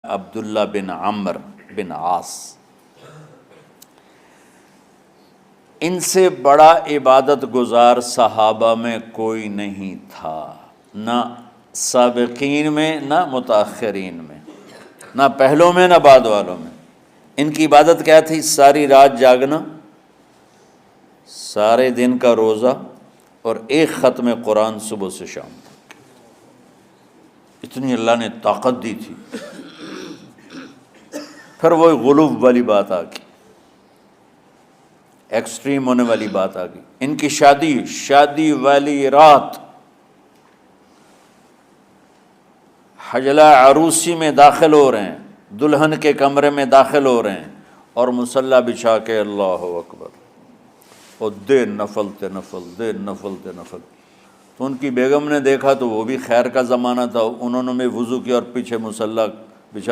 عبداللہ بن عمر بن عاص، ان سے بڑا عبادت گزار صحابہ میں کوئی نہیں تھا، نہ سابقین میں نہ متاخرین میں، نہ پہلوں میں نہ بعد والوں میں۔ ان کی عبادت کیا تھی؟ ساری رات جاگنا، سارے دن کا روزہ، اور ایک ختم قرآن صبح سے شام تک۔ اتنی اللہ نے طاقت دی تھی۔ پھر وہ غلو والی بات آ گئی، ایکسٹریم ہونے والی بات آ گئی۔ ان کی شادی والی رات حجلہ عروسی میں داخل ہو رہے ہیں، دلہن کے کمرے میں داخل ہو رہے ہیں، اور مصلی بچھا کے اللہ اکبر، اور دے نفل تے نفل۔ تو ان کی بیگم نے دیکھا تو وہ بھی خیر کا زمانہ تھا، انہوں نے بھی وضو کیا اور پیچھے مصلی